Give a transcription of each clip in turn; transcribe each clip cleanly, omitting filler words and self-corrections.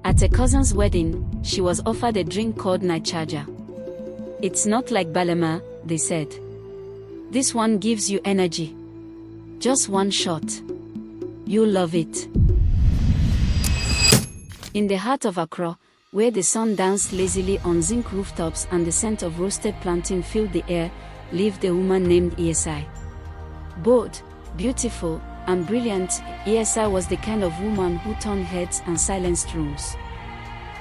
At a cousin's wedding, she was offered a drink called Night Charger. It's not like Balama, they said. This one gives you energy. Just one shot. You'll love it. In the heart of Accra, where the sun danced lazily on zinc rooftops and the scent of roasted plantain filled the air, lived a woman named ESI. Bold, beautiful, and brilliant, ESI was the kind of woman who turned heads and silenced rooms.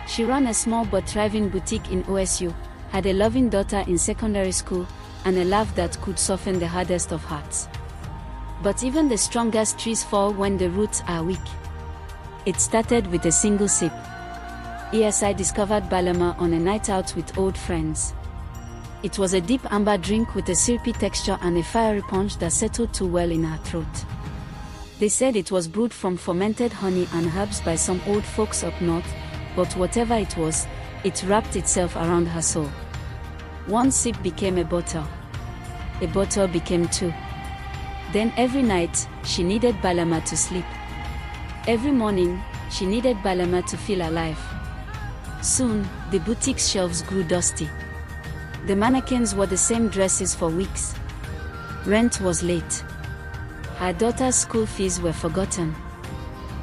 She ran a small but thriving boutique in OSU, had a loving daughter in secondary school, and a laugh that could soften the hardest of hearts. But even the strongest trees fall when the roots are weak. It started with a single sip. ESI discovered Balama on a night out with old friends. It was a deep amber drink with a syrupy texture and a fiery punch that settled too well in her throat. They said it was brewed from fermented honey and herbs by some old folks up north, but whatever it was, it wrapped itself around her soul. One sip became a bottle. A bottle became two. Then every night, she needed Balama to sleep. Every morning, she needed Balama to feel alive. Soon, the boutique's shelves grew dusty. The mannequins wore the same dresses for weeks. Rent was late. Her daughter's school fees were forgotten.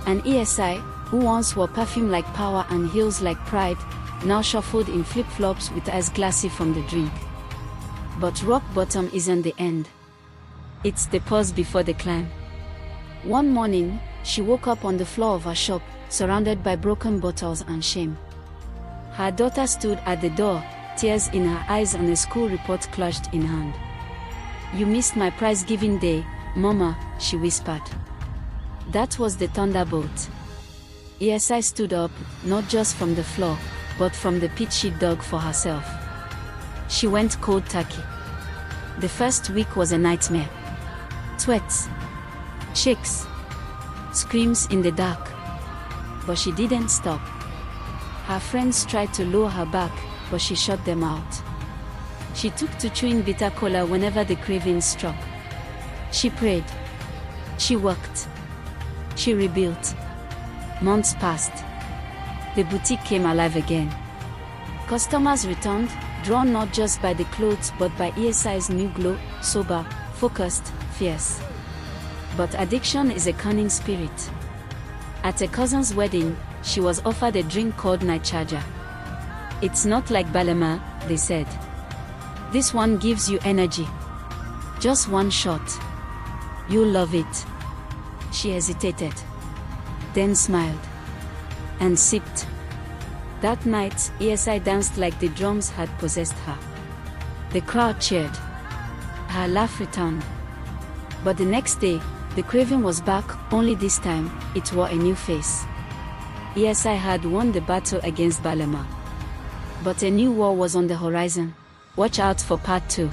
And ESI, who once wore perfume like power and heels like pride, now shuffled in flip-flops with eyes glassy from the drink. But rock bottom isn't the end. It's the pause before the climb. One morning, she woke up on the floor of her shop, surrounded by broken bottles and shame. Her daughter stood at the door, tears in her eyes and a school report clutched in hand. "You missed my prize-giving day, Mama," she whispered. That was the thunderbolt. ESI stood up, not just from the floor, but from the pit she dug for herself. She went cold turkey. The first week was a nightmare. Sweats, shakes, screams in the dark. But she didn't stop. Her friends tried to lure her back, but she shut them out. She took to chewing bitter cola whenever the craving struck. She prayed. She worked. She rebuilt. Months passed. The boutique came alive again. Customers returned, drawn not just by the clothes but by ESI's new glow, sober, focused, fierce. But addiction is a cunning spirit. At a cousin's wedding, she was offered a drink called Night Charger. It's not like Balama, they said. This one gives you energy. Just one shot. You'll love it. She hesitated. Then smiled. And sipped. That night, ESI danced like the drums had possessed her. The crowd cheered. Her laugh returned. But the next day, the craving was back, only this time, it wore a new face. ESI had won the battle against Balama. But a new war was on the horizon. Watch out for part 2.